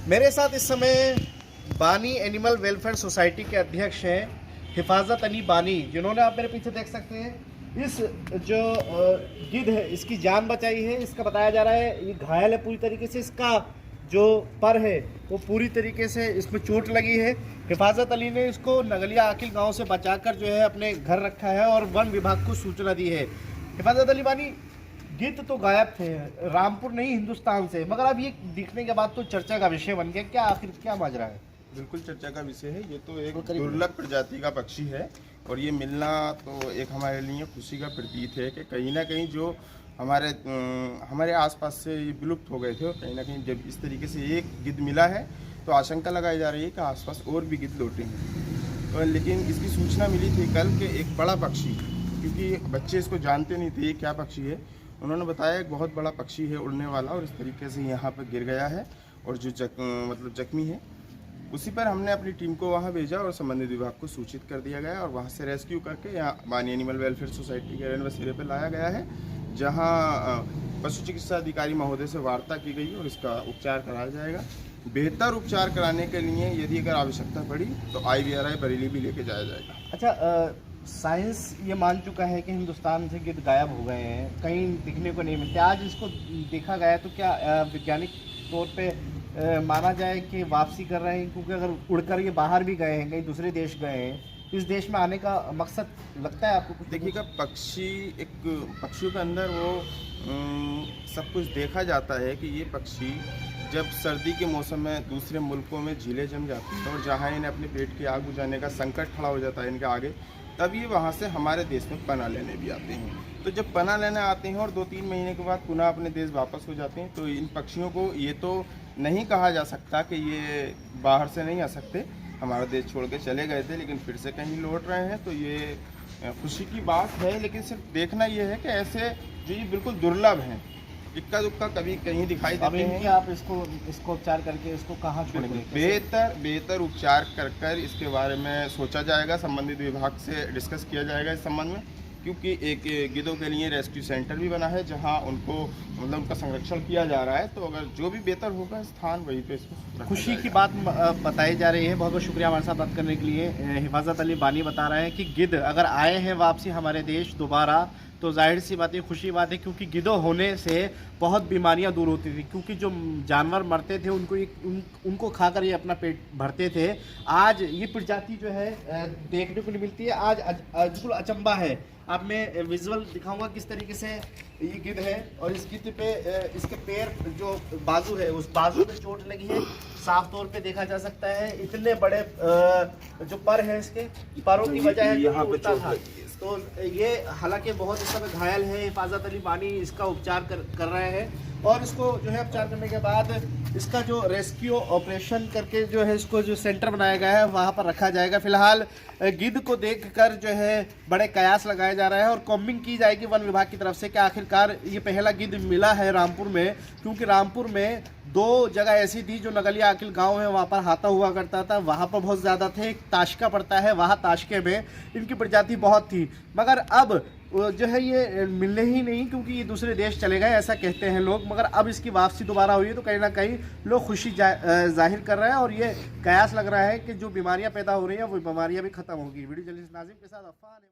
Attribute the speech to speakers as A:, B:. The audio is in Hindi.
A: मेरे साथ इस समय बानी एनिमल वेलफेयर सोसाइटी के अध्यक्ष हैं हिफाजत अली बानी, जिन्होंने आप मेरे पीछे देख सकते हैं इस जो गिद्ध है इसकी जान बचाई है। इसका बताया जा रहा है ये घायल है पूरी तरीके से, इसका जो पर है वो पूरी तरीके से इसमें चोट लगी है। हिफाजत अली ने इसको नगलिया आकिल गांव से बचाकर जो है अपने घर रखा है और वन विभाग को सूचना दी है। हिफाजत अली बानी, गिद्ध तो गायब थे रामपुर नहीं हिंदुस्तान से, मगर अब ये दिखने के बाद तो चर्चा का विषय बन गया। क्या आखिर क्या माजरा है?
B: बिल्कुल चर्चा का विषय है। ये तो एक दुर्लभ प्रजाति का पक्षी है और ये मिलना तो एक हमारे लिए खुशी का प्रतीक है कि कहीं ना कहीं जो हमारे आसपास से ये विलुप्त हो गए थे और कहीं ना कहीं जब इस तरीके से एक गिद्ध मिला है तो आशंका लगाई जा रही है कि आसपास और भी गिद्ध लौटे हैं। तो लेकिन इसकी सूचना मिली थी कल के एक बड़ा पक्षी, क्योंकि बच्चे इसको जानते नहीं थे ये क्या पक्षी है, उन्होंने बताया एक बहुत बड़ा पक्षी है उड़ने वाला और इस तरीके से यहाँ पर गिर गया है और जो जख्मी है उसी पर हमने अपनी टीम को वहाँ भेजा और संबंधित विभाग को सूचित कर दिया गया और वहाँ से रेस्क्यू करके यहाँ बानी एनिमल वेलफेयर सोसाइटी के रेन बसेरे पर लाया गया है, जहाँ पशु चिकित्सा अधिकारी महोदय से वार्ता की गई और इसका उपचार कराया जाएगा। बेहतर उपचार कराने के लिए यदि अगर आवश्यकता पड़ी तो IVRI बरेली भी लेके जाया जाएगा।
A: अच्छा, साइंस ये मान चुका है कि हिंदुस्तान से गिद्ध गायब हो गए हैं, कहीं दिखने को नहीं मिलते, आज इसको देखा गया तो क्या वैज्ञानिक तौर पे माना जाए कि वापसी कर रहे हैं? क्योंकि अगर उड़कर ये बाहर भी गए हैं, कहीं दूसरे देश गए हैं, इस देश में आने का मकसद लगता है आपको कुछ?
B: देखिएगा, पक्षियों के अंदर वो सब कुछ देखा जाता है कि ये पक्षी जब सर्दी के मौसम में दूसरे मुल्कों में झीलें जम जाती हैं और जहाँ इन्हें अपने पेट की आग बुझाने का संकट खड़ा हो जाता है इनके आगे, तब ये वहाँ से हमारे देश में पनाह लेने भी आते हैं। तो जब पनाह लेने आते हैं और 2-3 महीने के बाद पुनः अपने देश वापस हो जाते हैं, तो इन पक्षियों को ये तो नहीं कहा जा सकता कि ये बाहर से नहीं आ सकते, हमारा देश छोड़ के चले गए थे लेकिन फिर से कहीं लौट रहे हैं, तो ये खुशी की बात है। लेकिन सिर्फ देखना ये है कि ऐसे जो ये बिल्कुल दुर्लभ हैं, इक्का दुक्का कभी कहीं दिखाई देते हैं।
A: आप इसको उपचार करके इसको कहाँ छोड़ेंगे?
B: बेहतर उपचार कर इसके बारे में सोचा जाएगा, संबंधित विभाग से डिस्कस किया जाएगा इस संबंध में, क्योंकि एक गिद्धों के लिए रेस्क्यू सेंटर भी बना है जहां उनको उनका संरक्षण किया जा रहा है। तो अगर जो भी बेहतर होगा स्थान वहीं पे इसको
A: खुशी की बात बताई जा रही है। बहुत बहुत शुक्रिया हमारे साथ बात करने के लिए। हिफाजत अली बानी बता रहे हैं कि गिद्ध अगर आए हैं वापसी हमारे देश दोबारा, तो जाहिर सी बात है खुशी बात है, क्योंकि गिद्धों होने से बहुत बीमारियां दूर होती थी, क्योंकि जो जानवर मरते थे उनको खाकर ये अपना पेट भरते थे। आज ये प्रजाति जो है देखने को नहीं मिलती है, आज बिल्कुल अचंबा है। आप मैं विजुअल दिखाऊंगा किस तरीके से ये गिद्ध है और इस गिद्ध पे इसके पैर जो बाजू है उस बाजू पे चोट लगी है, साफ तौर पे देखा जा सकता है। इतने बड़े जो पर है इसके परों की वजह है यहाँ पे चोट लगी। तो ये हालांकि बहुत इस समय घायल है। हिफाजत अली बानी इसका उपचार कर रहे हैं और इसको जो है उपचार करने के बाद इसका जो रेस्क्यू ऑपरेशन करके जो है इसको जो सेंटर बनाया गया है वहाँ पर रखा जाएगा। फिलहाल गिद्ध को देखकर जो है बड़े कयास लगाए जा रहे हैं और कॉम्बिंग की जाएगी वन विभाग की तरफ से कि आखिरकार ये पहला गिद्ध मिला है रामपुर में, क्योंकि रामपुर में 2 जगह ऐसी थी जो नगलिया आकिल गांव है वहाँ पर हाथा हुआ करता था, वहाँ पर बहुत ज़्यादा थे। एक ताशका पड़ता है, वहाँ ताशके में इनकी प्रजाति बहुत थी, मगर अब जो है ये मिलने ही नहीं, क्योंकि ये दूसरे देश चले गए ऐसा कहते हैं लोग। मगर अब इसकी वापसी दोबारा हुई है तो कहीं ना कहीं लोग खुशी जाहिर कर रहे हैं और ये कयास लग रहा है कि जो बीमारियां पैदा हो रही हैं वो बीमारियां भी खत्म होगी। वीडियो जर्नलिस्ट नाजिम के साथ अफ़ान।